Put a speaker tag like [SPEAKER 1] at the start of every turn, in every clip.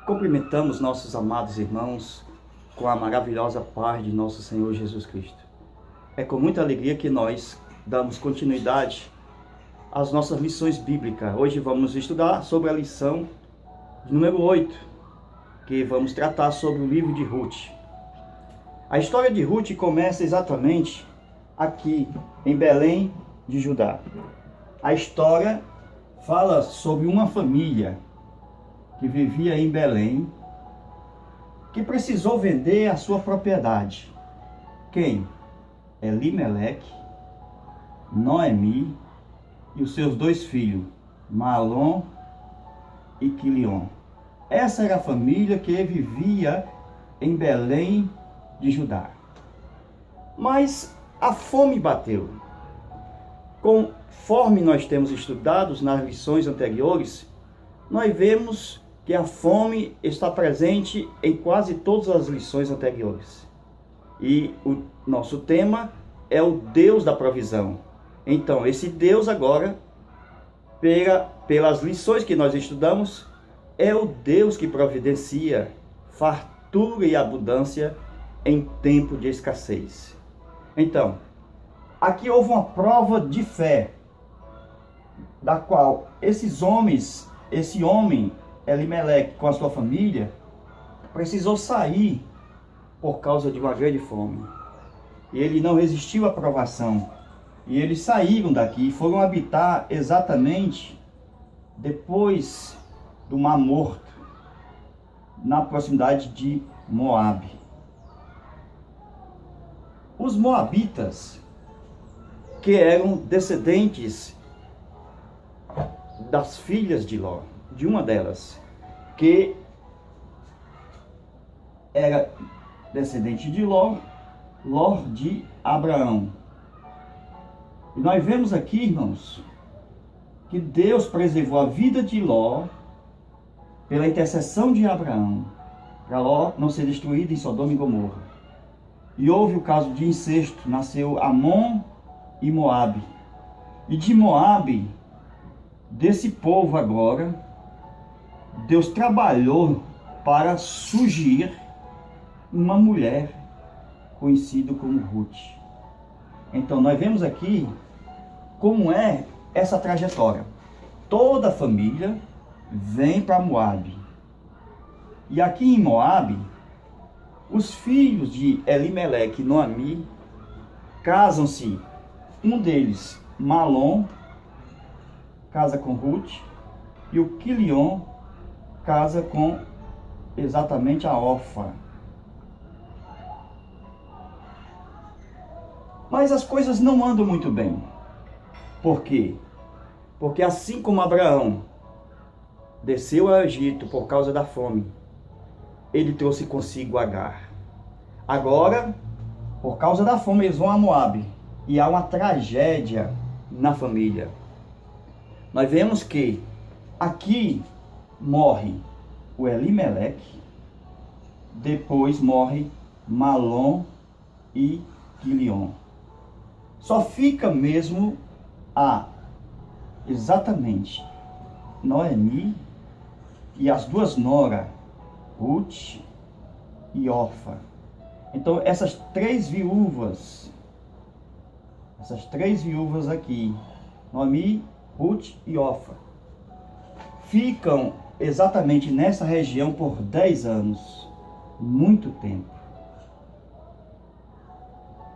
[SPEAKER 1] Cumprimentamos nossos amados irmãos com a maravilhosa paz de nosso Senhor Jesus Cristo. É com muita alegria que nós damos continuidade às nossas lições bíblicas. Hoje vamos estudar sobre a lição número 8, que vamos tratar sobre o livro de Ruth. A história de Ruth começa exatamente aqui em Belém de Judá. A história fala sobre uma família que vivia em Belém, que precisou vender a sua propriedade. Quem? Elimeleque, Noemi e os seus dois filhos, Malom e Quilion. Essa era a família que vivia em Belém de Judá. Mas a fome bateu. Conforme nós temos estudado nas lições anteriores, nós vemos que a fome está presente em quase todas as lições anteriores. E o nosso tema é o Deus da provisão. Então, esse Deus agora, pelas lições que nós estudamos, é o Deus que providencia fartura e abundância em tempo de escassez. Então, aqui houve uma prova de fé, da qual esse homem, Elimeleque, com a sua família, precisou sair por causa de uma grande fome. E ele não resistiu à provação. E eles saíram daqui e foram habitar exatamente depois do Mar Morto, na proximidade de Moabe. Os moabitas, que eram descendentes das filhas de Ló, de uma delas, que era descendente de Ló de Abraão. E nós vemos aqui, irmãos, que Deus preservou a vida de Ló pela intercessão de Abraão, para Ló não ser destruído em Sodoma e Gomorra. E houve o caso de incesto, nasceu Amon e Moabe. E de Moabe, desse povo agora, Deus trabalhou para surgir uma mulher conhecida como Ruth. Então nós vemos aqui como é essa trajetória. Toda a família vem para Moabe. E aqui em Moabe, os filhos de Elimeleque e Noemi casam-se. Um deles, Malom, casa com Ruth, e o Quilion casa com exatamente a Orfa. Mas as coisas não andam muito bem. Por quê? Porque assim como Abraão desceu ao Egito por causa da fome, ele trouxe consigo Agar. Agora, por causa da fome, eles vão a Moabe. E há uma tragédia na família. Nós vemos que aqui morre o Elimeleque, depois morre Malom e Quilion. Só fica mesmo exatamente Noemi e as duas noras, Ruth e Orfa. Então essas três viúvas aqui, Noemi, Ruth e Orfa, ficam exatamente nessa região por 10 anos, muito tempo.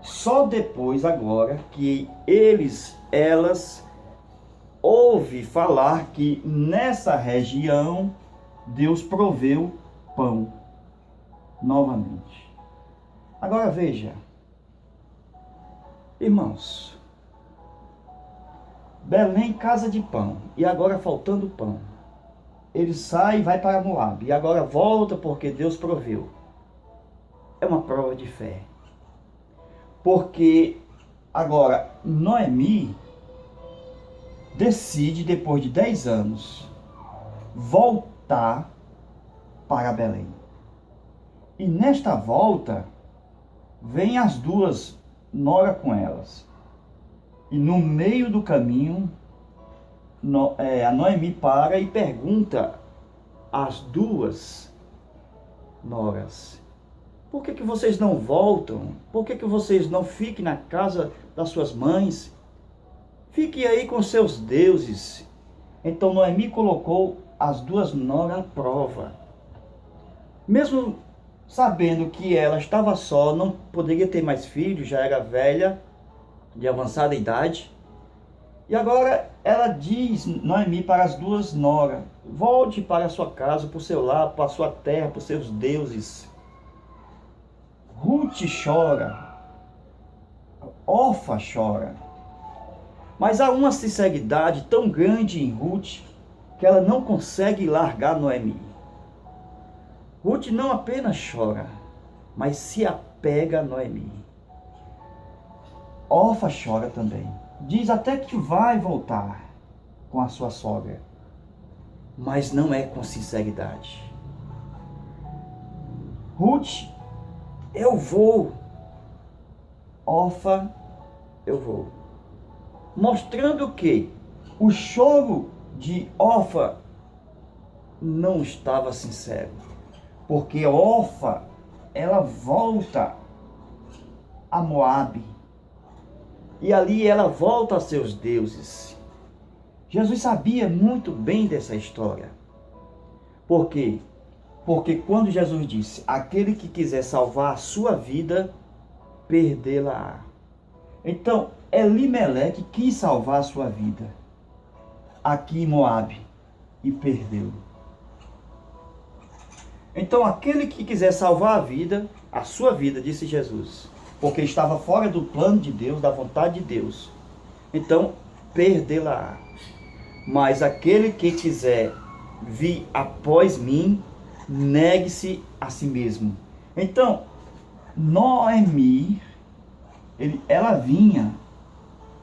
[SPEAKER 1] Só depois agora que elas ouvem falar que nessa região Deus proveu pão novamente. Agora veja, irmãos, Belém, casa de pão, e agora faltando pão. Ele sai e vai para Moabe, e agora volta porque Deus proveu. É uma prova de fé. Porque agora Noemi decide, depois de 10 anos, voltar para Belém. E nesta volta, vem as duas noras com elas. E no meio do caminho, a Noemi para e pergunta às duas noras? Por que vocês não voltam? Por que vocês não fiquem na casa das suas mães? Fiquem aí com seus deuses. Então Noemi colocou as duas noras à prova. Mesmo sabendo que ela estava só, não poderia ter mais filhos, já era velha, de avançada idade. E agora ela diz, Noemi, para as duas noras: volte para a sua casa, para o seu lar, para a sua terra, para os seus deuses. Ruth chora, Orfa chora, mas há uma sinceridade tão grande em Ruth que ela não consegue largar Noemi. Ruth não apenas chora, mas se apega a Noemi. Orfa chora também. Diz até que vai voltar com a sua sogra, mas não é com sinceridade. Ruth: eu vou. Orfa: eu vou. Mostrando que o choro de Orfa não estava sincero, porque Orfa, ela volta a Moabe, e ali ela volta a seus deuses. Jesus sabia muito bem dessa história. Por quê? Porque quando Jesus disse: aquele que quiser salvar a sua vida, perdê-la-á. Então, Elimeleque quis salvar a sua vida aqui em Moabe e perdeu. Então, aquele que quiser salvar a sua vida, disse Jesus, porque estava fora do plano de Deus, da vontade de Deus, então perdê-la-á. Mas aquele que quiser vir após mim, negue-se a si mesmo. Então, Noemi, ela vinha,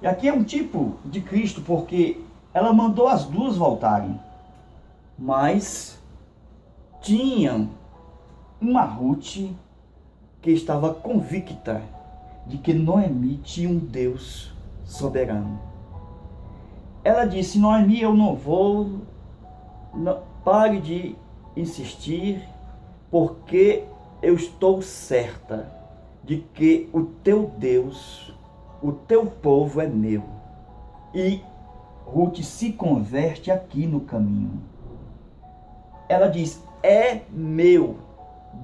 [SPEAKER 1] e aqui é um tipo de Cristo, porque ela mandou as duas voltarem, mas tinha uma Ruth que estava convicta de que Noemi tinha um Deus soberano. Ela disse: Noemi, eu não vou, pare de insistir, porque eu estou certa de que o teu Deus, o teu povo é meu. E Ruth se converte aqui no caminho. Ela diz: é meu,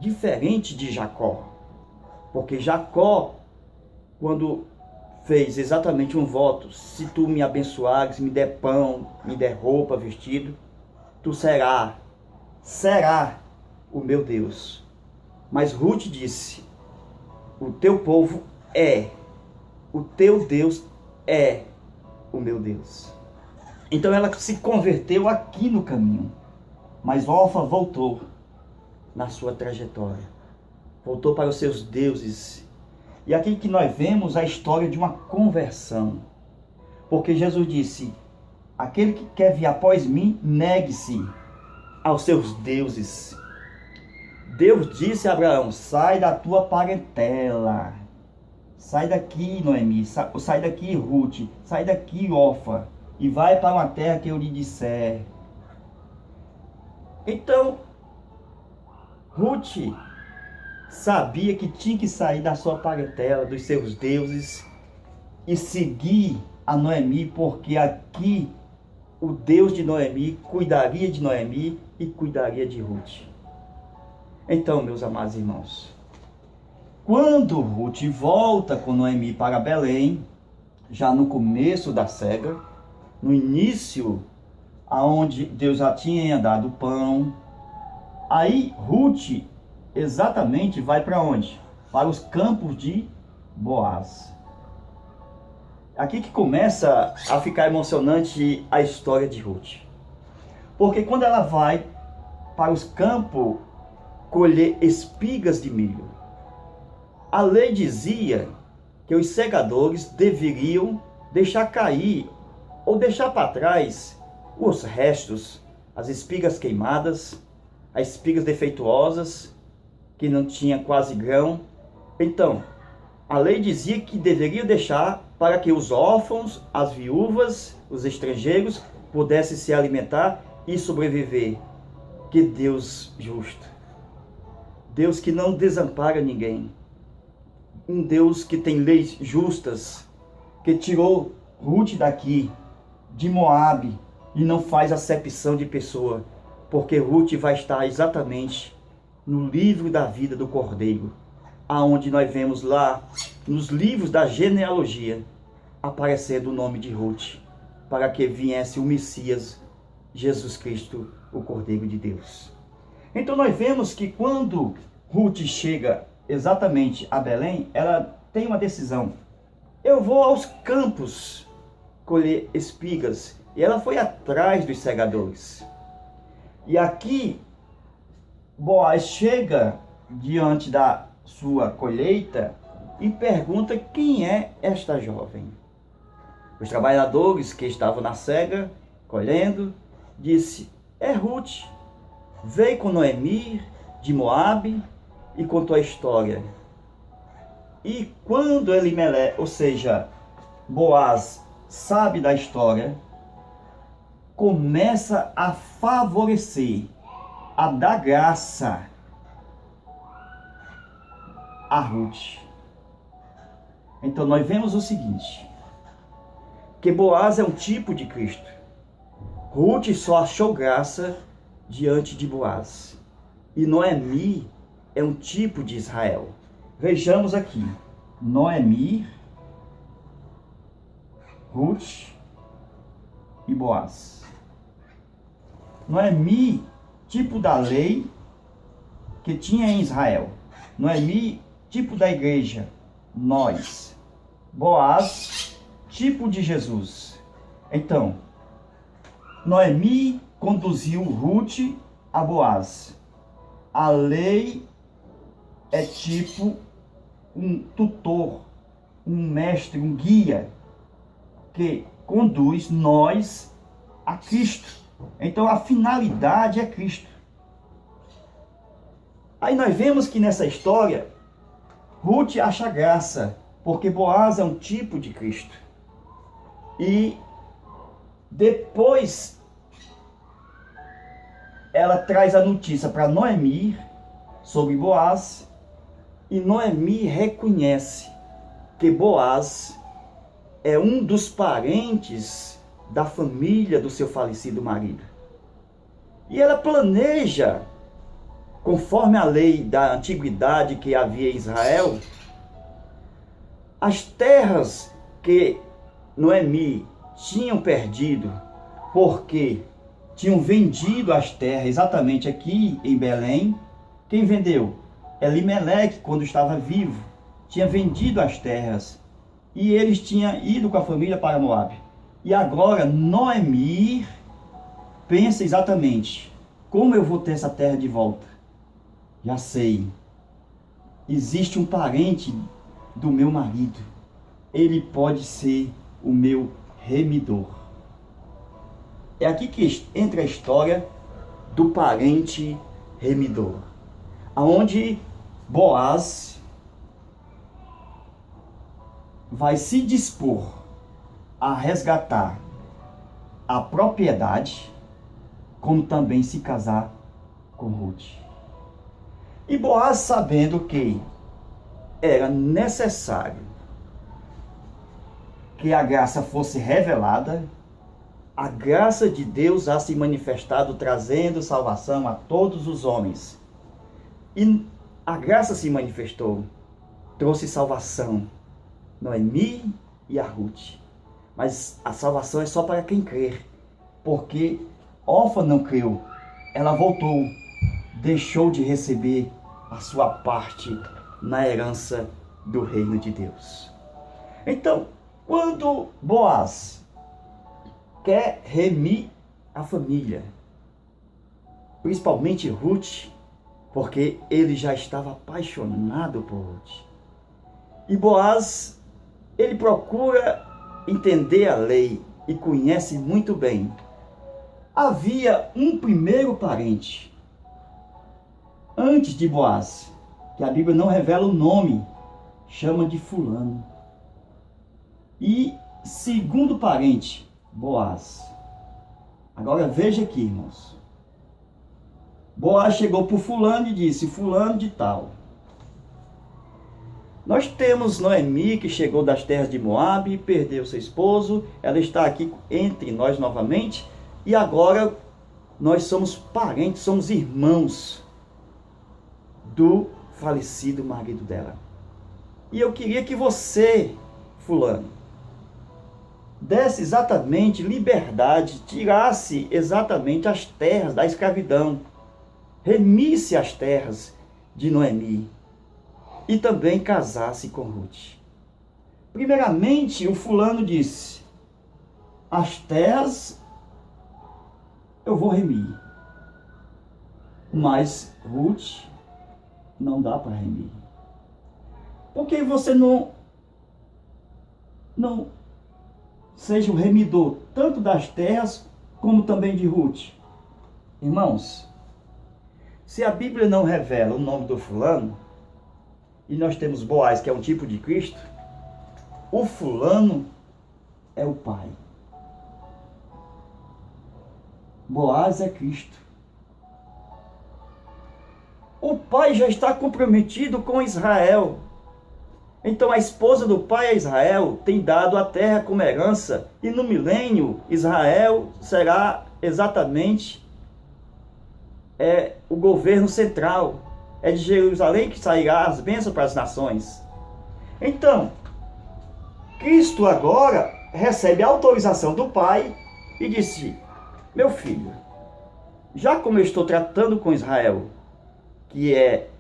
[SPEAKER 1] diferente de Jacó. Porque Jacó, quando fez exatamente um voto: se tu me abençoares, me der pão, me der roupa, vestido, tu será o meu Deus. Mas Ruth disse: o teu povo é, o teu Deus é o meu Deus. Então ela se converteu aqui no caminho. Mas Orfa voltou na sua trajetória, voltou para os seus deuses. E aqui que nós vemos a história de uma conversão. Porque Jesus disse: aquele que quer vir após mim, negue-se aos seus deuses. Deus disse a Abraão: sai da tua parentela. Sai daqui, Noemi. Sai daqui, Ruth. Sai daqui, Orfa. E vai para uma terra que eu lhe disser. Então, Ruth sabia que tinha que sair da sua parentela, dos seus deuses, e seguir a Noemi, porque aqui o Deus de Noemi cuidaria de Noemi e cuidaria de Ruth. Então, meus amados irmãos, quando Ruth volta com Noemi para Belém, já no começo da cega, no início, aonde Deus já tinha dado pão, aí Ruth exatamente vai para onde? Para os campos de Boaz. Aqui que começa a ficar emocionante a história de Ruth. Porque quando ela vai para os campos colher espigas de milho, a lei dizia que os segadores deveriam deixar cair ou deixar para trás os restos, as espigas queimadas, as espigas defeituosas, que não tinha quase grão. Então, a lei dizia que deveria deixar para que os órfãos, as viúvas, os estrangeiros pudessem se alimentar e sobreviver. Que Deus justo! Deus que não desampara ninguém, um Deus que tem leis justas, que tirou Ruth daqui, de Moabe, e não faz acepção de pessoa, porque Ruth vai estar exatamente no livro da vida do Cordeiro, aonde nós vemos lá, nos livros da genealogia, aparecendo o nome de Ruth, para que viesse o Messias, Jesus Cristo, o Cordeiro de Deus. Então nós vemos que quando Ruth chega exatamente a Belém, ela tem uma decisão. Eu vou aos campos colher espigas. E ela foi atrás dos segadores. E aqui, Boaz chega diante da sua colheita e pergunta quem é esta jovem. Os trabalhadores que estavam na cega, colhendo, disse, é Ruth. Veio com Noemi de Moabe e contou a história. E quando Elimelé, ou seja, Boaz, sabe da história, começa a favorecer, a dar graça a Ruth. Então nós vemos o seguinte, que Boaz é um tipo de Cristo. Ruth só achou graça diante de Boaz. E Noemi é um tipo de Israel. Vejamos aqui, Noemi, Ruth e Boaz. Noemi, tipo da lei que tinha em Israel. Noemi, tipo da igreja, nós. Boaz, tipo de Jesus. Então, Noemi conduziu Ruth a Boaz. A lei é tipo um tutor, um mestre, um guia que conduz nós a Cristo. Então a finalidade é Cristo. Aí nós vemos que nessa história, Ruth acha graça, porque Boaz é um tipo de Cristo. E depois ela traz a notícia para Noemi sobre Boaz, e Noemi reconhece que Boaz é um dos parentes da família do seu falecido marido. E ela planeja, conforme a lei da antiguidade que havia em Israel, as terras que Noemi tinham perdido, porque tinham vendido as terras exatamente aqui em Belém. Quem vendeu? Elimeleque, quando estava vivo, tinha vendido as terras e eles tinham ido com a família para Moabe. E agora Noemi pensa exatamente, como eu vou ter essa terra de volta? Já sei, existe um parente do meu marido, ele pode ser o meu remidor. É aqui que entra a história do parente remidor, aonde Boaz vai se dispor a resgatar a propriedade, como também se casar com Ruth. E Boaz, sabendo que era necessário que a graça fosse revelada, a graça de Deus há se manifestado, trazendo salvação a todos os homens. E a graça se manifestou, trouxe salvação, Noemi e a Ruth. Mas a salvação é só para quem crer, porque Orfa não creu, ela voltou, deixou de receber a sua parte na herança do reino de Deus. Então, quando Boaz quer remir a família, principalmente Ruth, porque ele já estava apaixonado por Ruth. E Boaz, ele procura entender a lei e conhece muito bem. Havia um primeiro parente, antes de Boaz, que a Bíblia não revela o nome, chama de fulano. E segundo parente, Boaz. Agora veja aqui, irmãos. Boaz chegou para o fulano e disse: fulano de tal. Nós temos Noemi, que chegou das terras de Moabe, perdeu seu esposo, ela está aqui entre nós novamente, e agora nós somos parentes, somos irmãos do falecido marido dela. E eu queria que você, fulano, desse exatamente liberdade, tirasse exatamente as terras da escravidão, remisse as terras de Noemi e também casasse com Ruth. Primeiramente, o fulano disse: as terras eu vou remir, mas Ruth não dá para remir. Por que você não seja o remidor tanto das terras como também de Ruth? Irmãos, se a Bíblia não revela o nome do fulano, e nós temos Boaz, que é um tipo de Cristo, o fulano é o pai. Boaz é Cristo. O pai já está comprometido com Israel. Então a esposa do pai é Israel, tem dado a terra como herança, e no milênio Israel será exatamente o governo central. É de Jerusalém que sairá as bênçãos para as nações. Então, Cristo agora recebe a autorização do pai e disse: meu filho, já como eu estou tratando com Israel, que é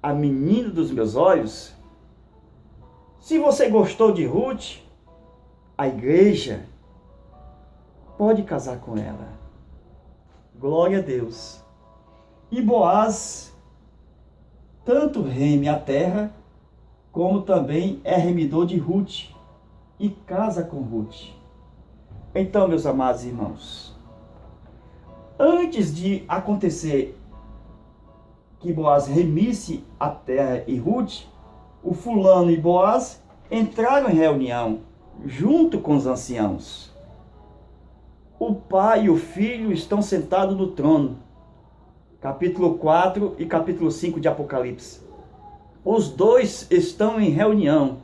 [SPEAKER 1] a menina dos meus olhos, se você gostou de Ruth, a igreja pode casar com ela. Glória a Deus. E Boaz tanto reme a terra, como também é remidor de Ruth e casa com Ruth. Então, meus amados irmãos, antes de acontecer que Boaz remisse a terra e Ruth, o fulano e Boaz entraram em reunião junto com os anciãos. O pai e o filho estão sentados no trono. Capítulo 4 e capítulo 5 de Apocalipse. Os dois estão em reunião.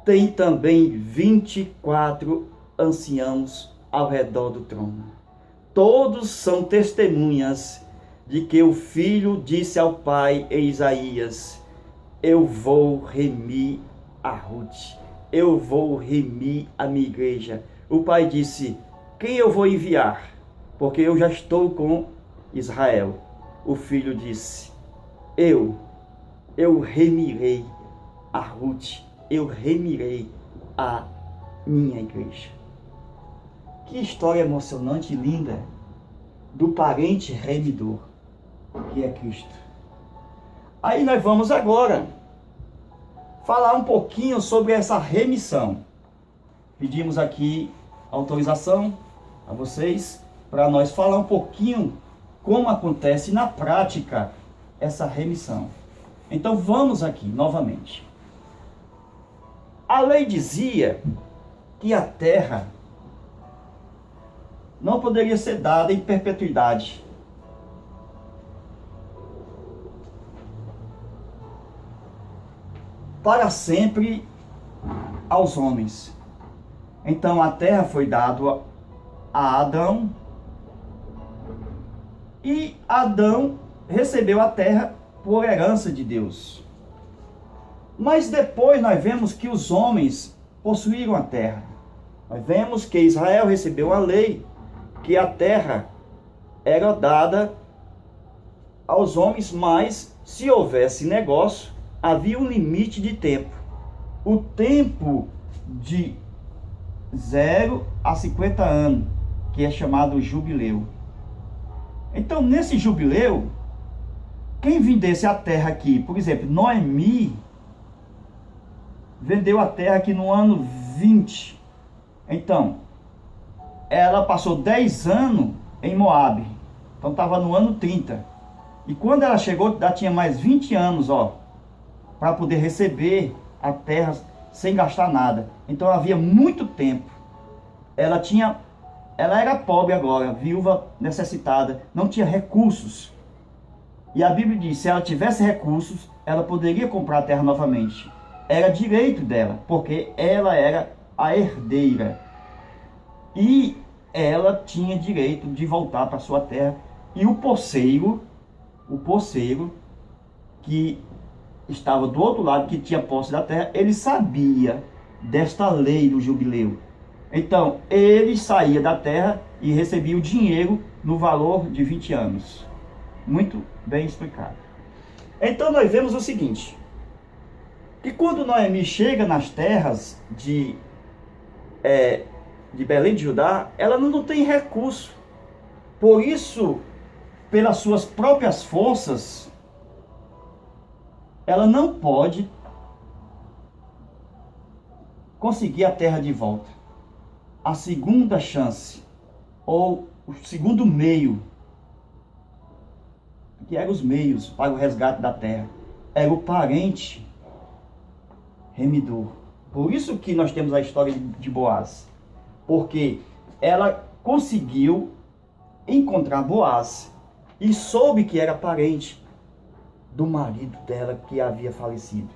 [SPEAKER 1] Tem também 24 anciãos ao redor do trono. Todos são testemunhas de que o filho disse ao pai em Isaías: eu vou remir a Ruth, eu vou remir a minha igreja. O pai disse: quem eu vou enviar? Porque eu já estou com Israel. O filho disse: eu remirei a Ruth, eu remirei a minha igreja. Que história emocionante e linda do parente remidor, que é Cristo. Aí nós vamos agora falar um pouquinho sobre essa remissão. Pedimos aqui autorização a vocês para nós falar um pouquinho como acontece na prática essa remissão. Então vamos aqui novamente. A lei dizia que a terra não poderia ser dada em perpetuidade. Para sempre aos homens. Então a terra foi dada a Adão, e Adão recebeu a terra por herança de Deus. Mas depois nós vemos que os homens possuíram a terra. Nós vemos que Israel recebeu a lei, que a terra era dada aos homens, mas se houvesse negócio, havia um limite de tempo. O tempo de 0 a 50 anos, que é chamado jubileu. Então, nesse jubileu, quem vendesse a terra aqui, por exemplo, Noemi vendeu a terra aqui no ano 20. Então, ela passou 10 anos em Moabe. Então, estava no ano 30. E quando ela chegou, já tinha mais 20 anos, para poder receber a terra sem gastar nada. Então, havia muito tempo. Ela era pobre agora, viúva necessitada, não tinha recursos. E a Bíblia diz, se ela tivesse recursos, ela poderia comprar a terra novamente. Era direito dela, porque ela era a herdeira. E ela tinha direito de voltar para sua terra. E o poceiro, que estava do outro lado, que tinha posse da terra, ele sabia desta lei do jubileu. Então, ele saía da terra e recebia o dinheiro no valor de 20 anos. Muito bem explicado. Então, nós vemos o seguinte, que quando Noemi chega nas terras de Belém de Judá, ela não tem recurso. Por isso, pelas suas próprias forças, ela não pode conseguir a terra de volta. A segunda chance, ou o segundo meio, que eram os meios para o resgate da terra, era o parente remidor. Por isso que nós temos a história de Boaz, porque ela conseguiu encontrar Boaz e soube que era parente do marido dela que havia falecido.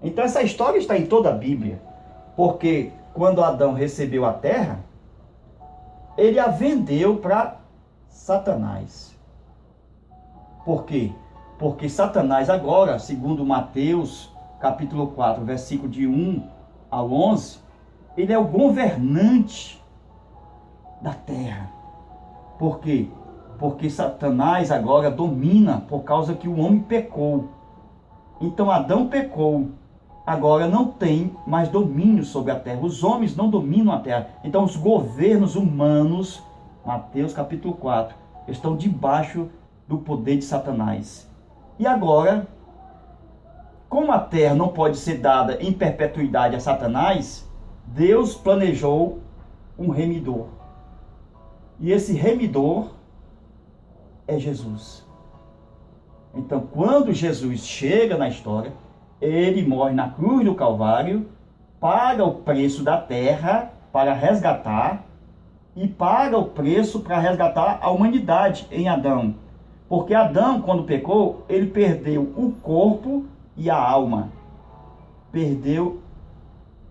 [SPEAKER 1] Então essa história está em toda a Bíblia, porque quando Adão recebeu a terra, ele a vendeu para Satanás. Por quê? Porque Satanás agora, segundo Mateus capítulo 4, versículo de 1 ao 11, ele é o governante da terra. Por quê? Porque Satanás agora domina por causa que o homem pecou. Então Adão pecou, agora não tem mais domínio sobre a terra. Os homens não dominam a terra. Então os governos humanos, Mateus capítulo 4, estão debaixo do poder de Satanás. E agora, como a terra não pode ser dada em perpetuidade a Satanás, Deus planejou um remidor. E esse remidor é Jesus. Então, quando Jesus chega na história, ele morre na cruz do Calvário, paga o preço da terra para resgatar e paga o preço para resgatar a humanidade em Adão. Porque Adão, quando pecou, ele perdeu o corpo e a alma. Perdeu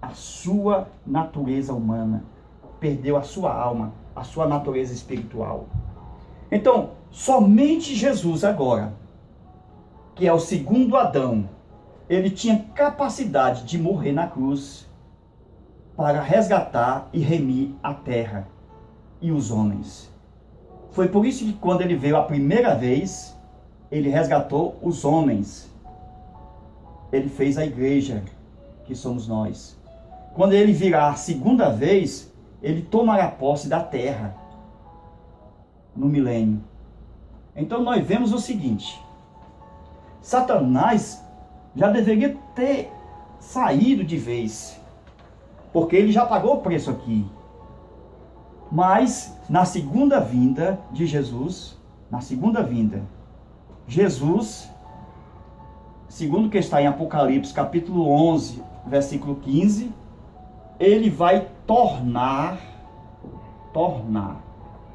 [SPEAKER 1] a sua natureza humana. Perdeu a sua alma, a sua natureza espiritual. Então, somente Jesus agora, que é o segundo Adão, ele tinha capacidade de morrer na cruz para resgatar e remir a terra e os homens. Foi por isso que quando ele veio a primeira vez, ele resgatou os homens. Ele fez a igreja, que somos nós. Quando ele virá a segunda vez, ele tomará posse da terra no milênio. Então nós vemos o seguinte: Satanás já deveria ter saído de vez, porque ele já pagou o preço aqui. Mas na segunda vinda de Jesus, Jesus, segundo o que está em Apocalipse capítulo 11, versículo 15, ele vai tornar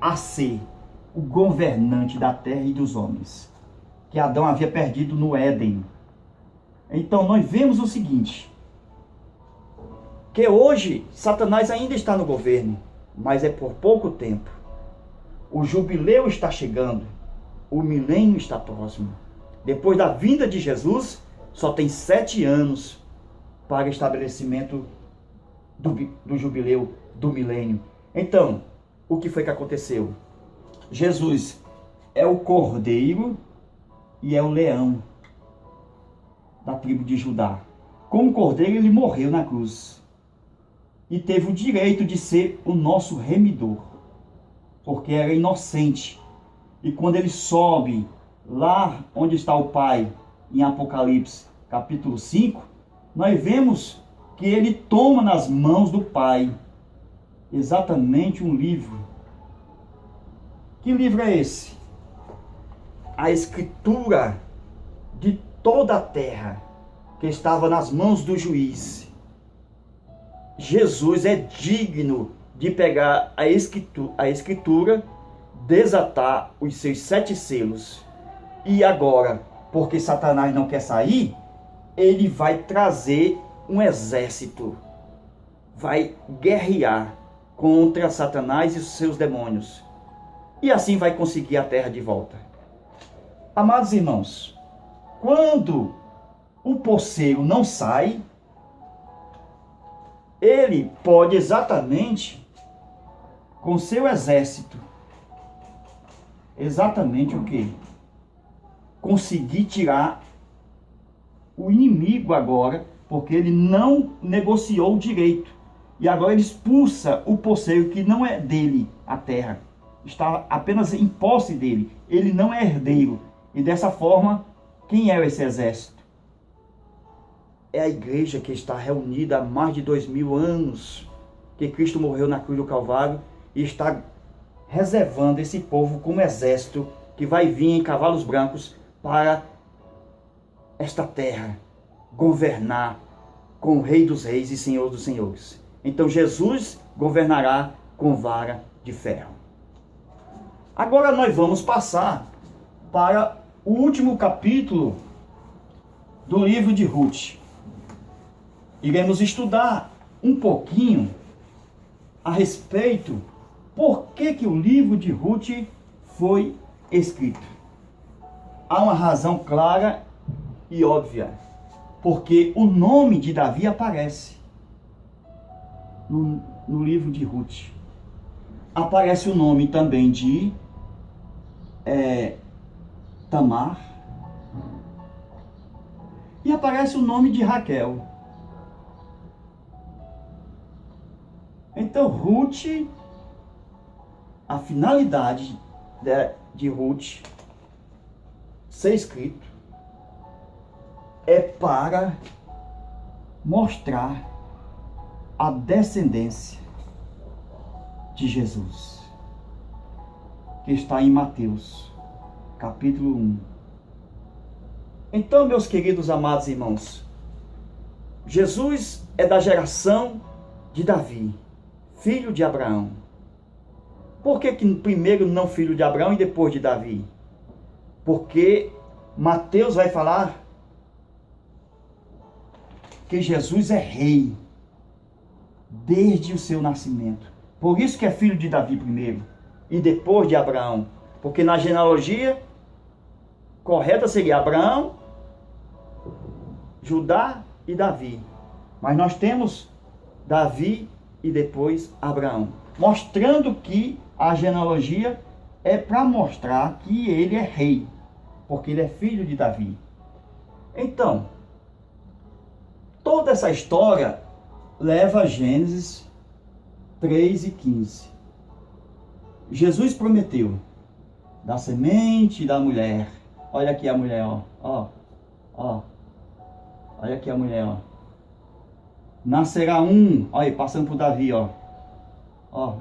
[SPEAKER 1] a ser o governante da terra e dos homens, que Adão havia perdido no Éden. Então nós vemos o seguinte, que hoje Satanás ainda está no governo, mas é por pouco tempo. O jubileu está chegando, o milênio está próximo. Depois da vinda de Jesus, só tem 7 anos para estabelecimento do jubileu, do milênio. Então, o que foi que aconteceu? Jesus é o cordeiro e é o leão da tribo de Judá. Como cordeiro, ele morreu na cruz e teve o direito de ser o nosso remidor, porque era inocente. E quando ele sobe lá onde está o Pai, em Apocalipse capítulo 5, nós vemos que ele toma nas mãos do Pai exatamente um livro. Que livro é esse? A escritura de toda a terra, que estava nas mãos do juiz. Jesus é digno de pegar a escritura, desatar os seus 7 selos E agora, porque Satanás não quer sair, ele vai trazer um exército, vai guerrear contra Satanás e os seus demônios. E assim vai conseguir a terra de volta. Amados irmãos, quando o poceiro não sai, ele pode exatamente, com seu exército, exatamente o quê? Conseguir tirar o inimigo agora, porque ele não negociou o direito. E agora ele expulsa o poceiro que não é dele, a terra. Está apenas em posse dele. Ele não é herdeiro. E dessa forma, quem é esse exército? É a igreja que está reunida há mais de 2000 anos, que Cristo morreu na cruz do Calvário e está reservando esse povo como exército que vai vir em cavalos brancos para esta terra governar com o Rei dos Reis e Senhor dos Senhores. Então Jesus governará com vara de ferro. Agora nós vamos passar para o último capítulo do livro de Ruth. Iremos estudar um pouquinho a respeito por que o livro de Ruth foi escrito. Há uma razão clara e óbvia, porque o nome de Davi aparece no livro de Ruth. Aparece o nome também de Tamar, e aparece o nome de Raquel. Então Ruth, a finalidade de Ruth ser escrito é para mostrar a descendência de Jesus, que está em Mateus, capítulo 1. Então, meus queridos amados irmãos, Jesus é da geração de Davi, filho de Abraão. Por que primeiro não filho de Abraão e depois de Davi? Porque Mateus vai falar que Jesus é rei desde o seu nascimento. Por isso que é filho de Davi primeiro e depois de Abraão. Porque na genealogia correta seria Abraão, Judá e Davi. Mas nós temos Davi e depois Abraão, mostrando que a genealogia é para mostrar que ele é rei, porque ele é filho de Davi. Então, toda essa história leva a Gênesis 3:15. Jesus prometeu da semente da mulher. Olha aqui a mulher, ó. Olha aqui a mulher, ó. Nascerá um, olha aí, passando por Davi, ó,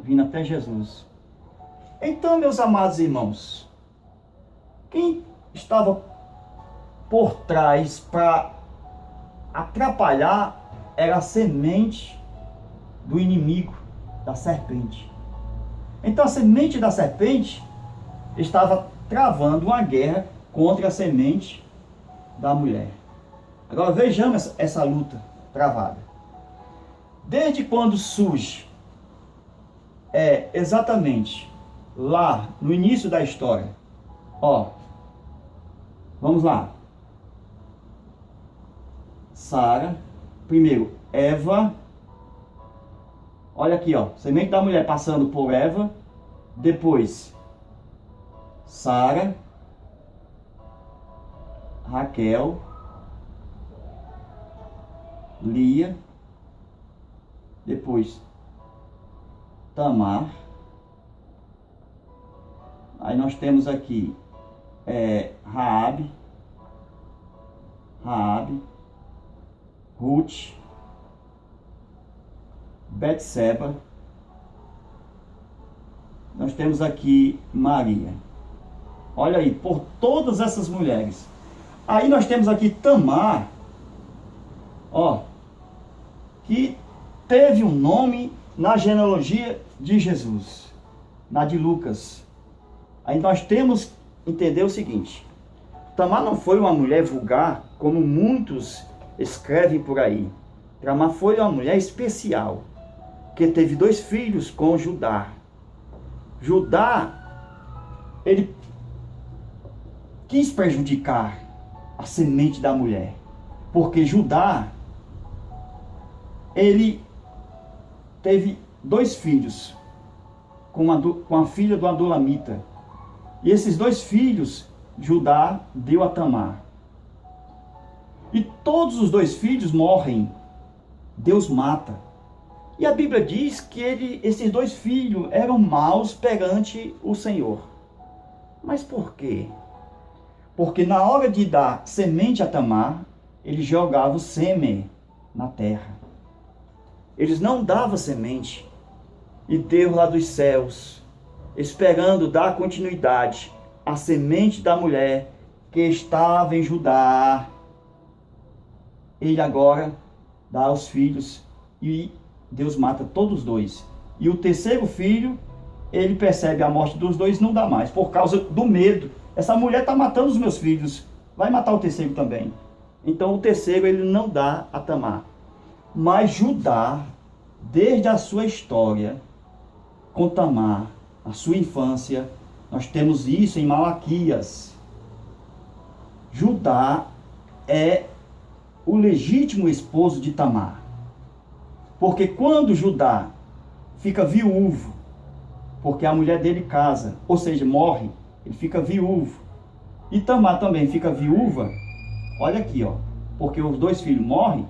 [SPEAKER 1] vindo até Jesus. Então, meus amados irmãos, quem estava por trás para atrapalhar era a semente do inimigo, da serpente. Então a semente da serpente estava travando uma guerra contra a semente da mulher. Agora vejamos essa luta travada. Desde quando surge, exatamente lá no início da história. Vamos lá. Sara, primeiro Eva, olha aqui, semente da mulher passando por Eva, depois Sara, Raquel, Lia, depois Tamar, aí nós temos aqui Raabe, Ruth, Betseba, nós temos aqui Maria. Olha aí, por todas essas mulheres. Aí nós temos aqui Tamar, que teve um nome na genealogia de Jesus, na de Lucas. Aí nós temos que entender o seguinte: Tamar não foi uma mulher vulgar, como muitos escrevem por aí. Tamar foi uma mulher especial, que teve 2 filhos com Judá. Judá, ele quis prejudicar a semente da mulher, porque Judá, ele teve 2 filhos com a filha do Adulamita. E esses 2 filhos, Judá deu a Tamar. E todos os 2 filhos morrem. Deus mata. E a Bíblia diz que esses 2 filhos eram maus perante o Senhor. Mas por quê? Porque na hora de dar semente a Tamar, ele jogava o sêmen na terra. Eles não davam semente. E Deus lá dos céus, esperando dar continuidade à semente da mulher que estava em Judá, ele agora dá aos filhos e Deus mata todos os 2. E o terceiro filho, ele percebe a morte dos 2, não dá mais, por causa do medo. Essa mulher está matando os meus filhos, vai matar o terceiro também. Então o terceiro ele não dá a Tamar. Mas Judá, desde a sua história com Tamar, a sua infância, nós temos isso em Malaquias. Judá é o legítimo esposo de Tamar. Porque quando Judá fica viúvo, porque a mulher dele casa, ou seja, morre, ele fica viúvo. E Tamar também fica viúva, olha aqui, ó, porque os 2 filhos morrem.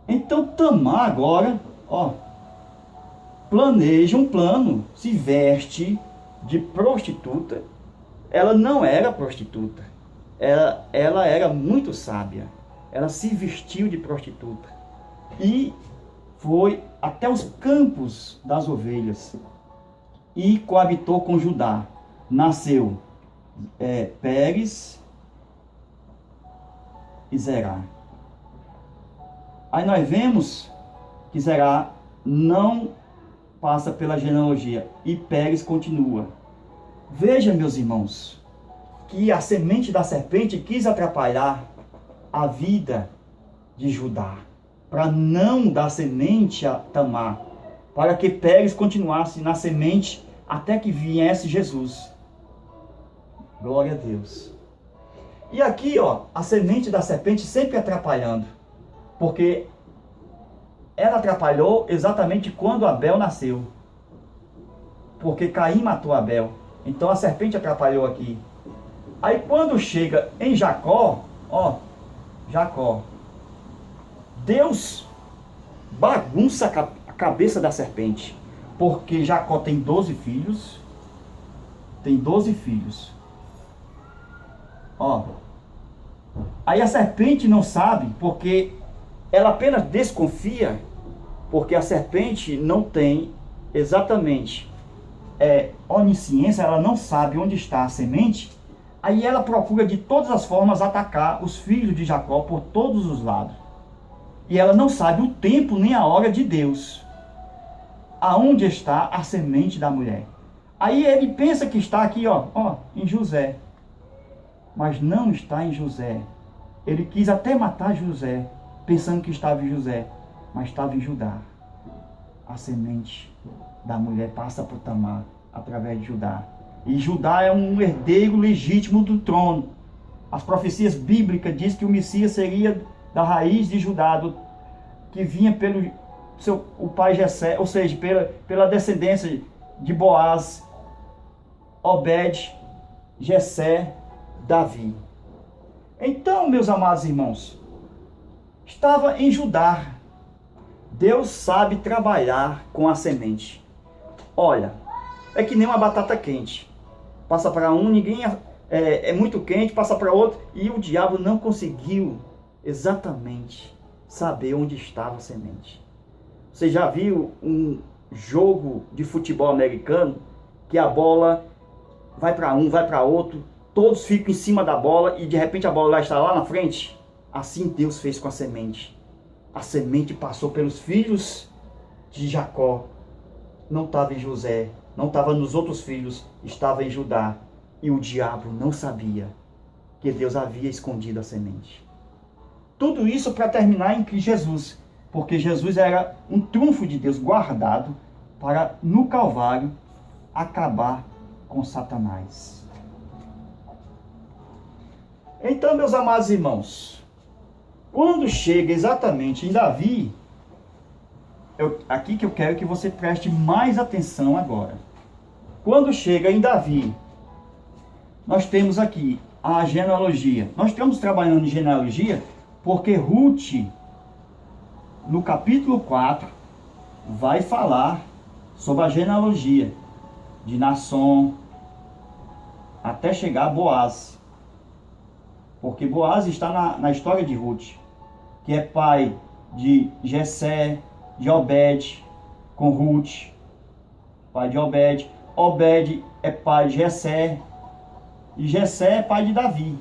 [SPEAKER 1] Então Tamar agora, ó, planeja um plano, se veste de prostituta. Ela não era prostituta, ela era muito sábia. Ela se vestiu de prostituta e foi até os campos das ovelhas e coabitou com Judá. Nasceu Pérez e Zerá. Aí nós vemos que Zerá não passa pela genealogia e Pérez continua. Veja, meus irmãos, que a semente da serpente quis atrapalhar a vida de Judá, para não dar semente a Tamar, para que Pérez continuasse na semente até que viesse Jesus. Glória a Deus. E aqui, ó, a semente da serpente sempre atrapalhando, porque ela atrapalhou exatamente quando Abel nasceu, porque Caim matou Abel. Então a serpente atrapalhou aqui. Aí quando chega em Jacó, ó, Jacó, Deus bagunça a cabeça da serpente, porque Jacó tem 12 filhos, ó. Aí a serpente não sabe, porque ela apenas desconfia, porque a serpente não tem exatamente onisciência, ela não sabe onde está a semente. Aí ela procura de todas as formas atacar os filhos de Jacó por todos os lados. E ela não sabe o tempo nem a hora de Deus, aonde está a semente da mulher. Aí ele pensa que está aqui, ó, em José. Mas não está em José. Ele quis até matar José, pensando que estava em José, mas estava em Judá. A semente da mulher passa por Tamar, através de Judá. E Judá é um herdeiro legítimo do trono. As profecias bíblicas dizem que o Messias seria da raiz de Judá, que vinha pelo o pai Jessé, ou seja, pela descendência de Boaz, Obed, Jessé, Davi. Então, meus amados irmãos, estava em Judá. Deus sabe trabalhar com a semente. Olha, é que nem uma batata quente. Passa para um, ninguém é muito quente, passa para outro, e o diabo não conseguiu exatamente saber onde estava a semente. Você já viu um jogo de futebol americano que a bola vai para um, vai para outro, todos ficam em cima da bola e de repente a bola está lá na frente? Assim Deus fez com a semente. A semente passou pelos filhos de Jacó. Não estava em José, não estava nos outros filhos, estava em Judá. E o diabo não sabia que Deus havia escondido a semente. Tudo isso para terminar em Cristo Jesus, porque Jesus era um trunfo de Deus guardado para, no Calvário, acabar com Satanás. Então, meus amados irmãos, quando chega exatamente em Davi, aqui que eu quero que você preste mais atenção agora. Quando chega em Davi, nós temos aqui a genealogia. Nós estamos trabalhando em genealogia porque Ruth, no capítulo 4, vai falar sobre a genealogia de Naasson até chegar a Boaz. Porque Boaz está na história de Ruth, que é pai de Jessé, de Obed, com Ruth, pai de Obed. Obed é pai de Jessé, e Jessé é pai de Davi.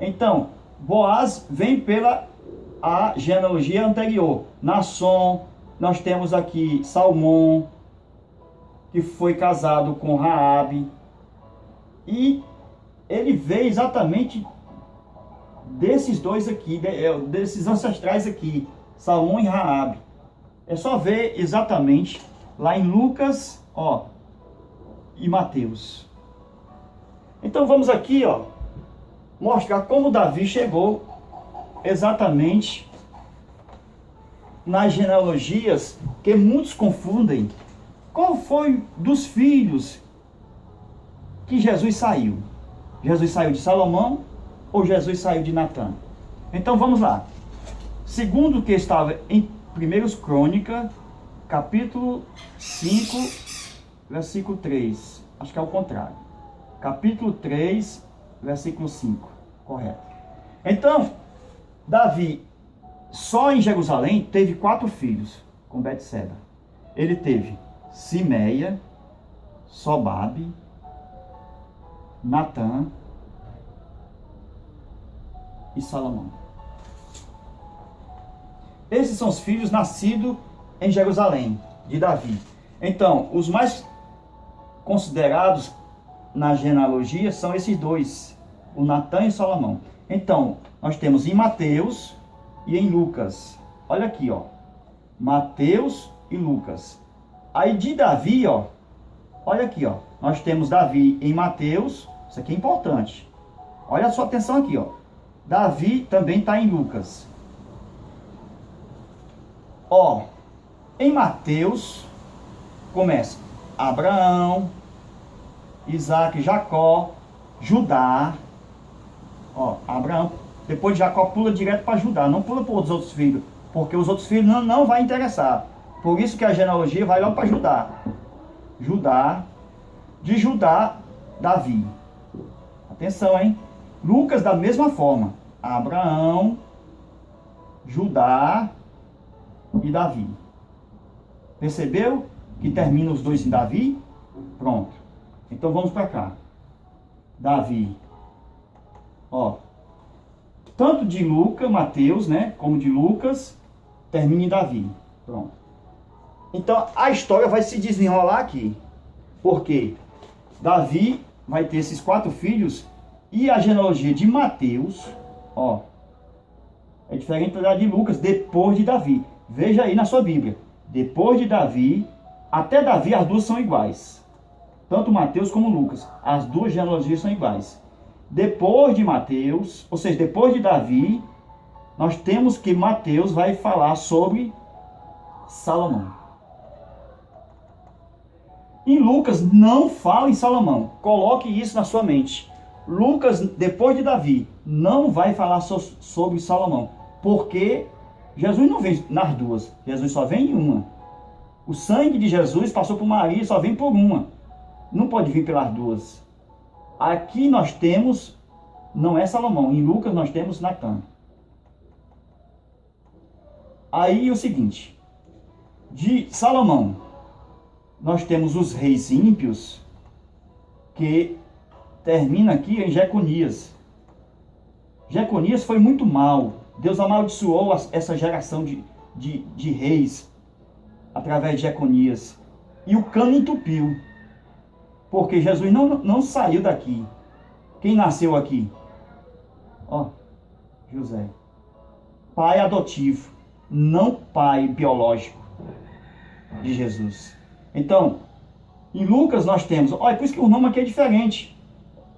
[SPEAKER 1] Então, Boaz vem pela a genealogia anterior. Naasson, nós temos aqui Salmão, que foi casado com Raabe, e ele veio exatamente desses dois aqui, desses ancestrais aqui, Salmão e Raabe. É só ver exatamente lá em Lucas, e Mateus. Então vamos aqui, mostrar como Davi chegou exatamente nas genealogias que muitos confundem. Qual foi dos filhos que Jesus saiu? Jesus saiu de Salomão ou Jesus saiu de Natã? Então vamos lá. Segundo o que estava em 1 Crônica, capítulo 5, versículo 3. Acho que é o contrário. Capítulo 3, versículo 5. Correto. Então, Davi, só em Jerusalém, teve 4 filhos com Betseba. Ele teve Simeia, Sobabe, Natã e Salomão. Esses são os filhos nascidos em Jerusalém, de Davi. Então, os mais considerados na genealogia são esses dois, o Natã e o Salomão. Então, nós temos em Mateus e em Lucas. Olha aqui, Mateus e Lucas. Aí de Davi, olha aqui, nós temos Davi em Mateus. Isso aqui é importante. Olha a sua atenção aqui, Davi também está em Lucas. Em Mateus começa Abraão, Isaac, Jacó, Judá. Abraão, depois de Jacó pula direto para Judá, não pula para os outros filhos, porque os outros filhos não vai interessar. Por isso que a genealogia vai logo para Judá. Judá, de Judá, Davi. Atenção, hein? Lucas da mesma forma. Abraão, Judá e Davi. Percebeu que termina os dois em Davi? Pronto. Então vamos para cá. Davi. Tanto de Lucas, Mateus, como de Lucas, termina em Davi. Pronto. Então a história vai se desenrolar aqui. Porque Davi vai ter esses 4 filhos e a genealogia de Mateus, é diferente da de Lucas, depois de Davi. Veja aí na sua Bíblia. Depois de Davi, até Davi as duas são iguais. Tanto Mateus como Lucas. As duas genealogias são iguais. Depois de Mateus, ou seja, depois de Davi, nós temos que Mateus vai falar sobre Salomão. Em Lucas não fala em Salomão. Coloque isso na sua mente. Lucas, depois de Davi, não vai falar sobre Salomão. Porque Jesus não vem nas duas. Jesus só vem em uma. O sangue de Jesus passou por Maria e só vem por uma. Não pode vir pelas duas. Aqui nós temos, não é Salomão. Em Lucas nós temos Natã. Aí o seguinte. De Salomão, nós temos os reis ímpios, que termina aqui em Jeconias. Jeconias foi muito mal. Deus amaldiçoou essa geração de reis através de Jeconias. E o cano entupiu. Porque Jesus não saiu daqui. Quem nasceu aqui? Ó, José. Pai adotivo, não pai biológico de Jesus. Então, em Lucas nós temos, olha, por isso que o nome aqui é diferente.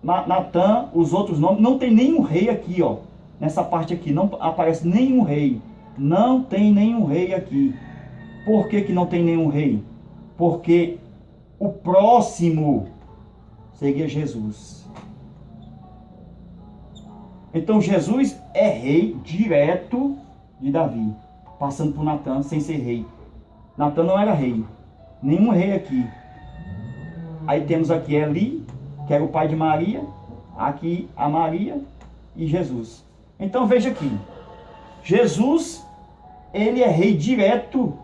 [SPEAKER 1] Natan, os outros nomes, não tem nenhum rei aqui, ó. Nessa parte aqui, não aparece nenhum rei. Não tem nenhum rei aqui. Por que que não tem nenhum rei? Porque o próximo seria Jesus. Então Jesus é rei direto de Davi, passando por Natan sem ser rei. Natan não era rei, nenhum rei aqui. Aí temos aqui Eli, que era o pai de Maria, aqui a Maria e Jesus. Então veja aqui, Jesus, ele é rei direto,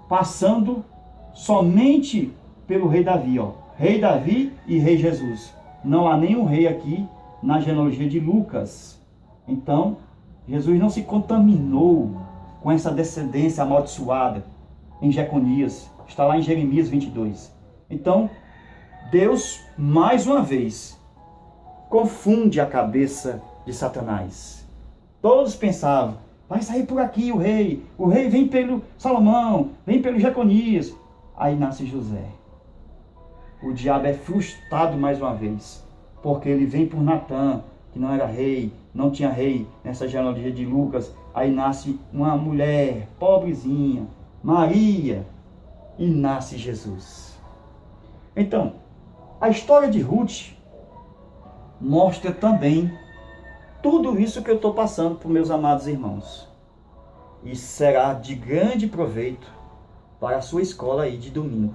[SPEAKER 1] passando somente pelo rei Davi, ó. Rei Davi e rei Jesus. Não há nenhum rei aqui na genealogia de Lucas. Então, Jesus não se contaminou com essa descendência amaldiçoada em Jeconias. Está lá em Jeremias 22. Então, Deus, mais uma vez, confunde a cabeça de Satanás. Todos pensavam, vai sair por aqui o rei vem pelo Salomão, vem pelo Jeconias. Aí nasce José. O diabo é frustrado mais uma vez, porque ele vem por Natan, que não era rei, não tinha rei nessa genealogia de Lucas. Aí nasce uma mulher pobrezinha, Maria, e nasce Jesus. Então, a história de Ruth mostra também tudo isso que eu estou passando para meus amados irmãos. E será de grande proveito para a sua escola aí de domingo.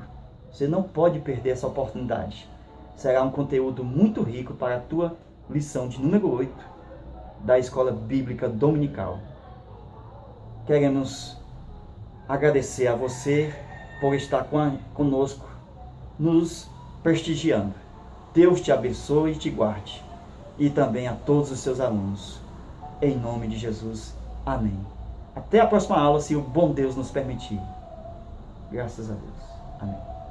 [SPEAKER 1] Você não pode perder essa oportunidade. Será um conteúdo muito rico para a tua lição de número 8 da Escola Bíblica Dominical. Queremos agradecer a você por estar conosco, nos prestigiando. Deus te abençoe e te guarde. E também a todos os seus alunos. Em nome de Jesus. Amém. Até a próxima aula, se o bom Deus nos permitir. Graças a Deus. Amém.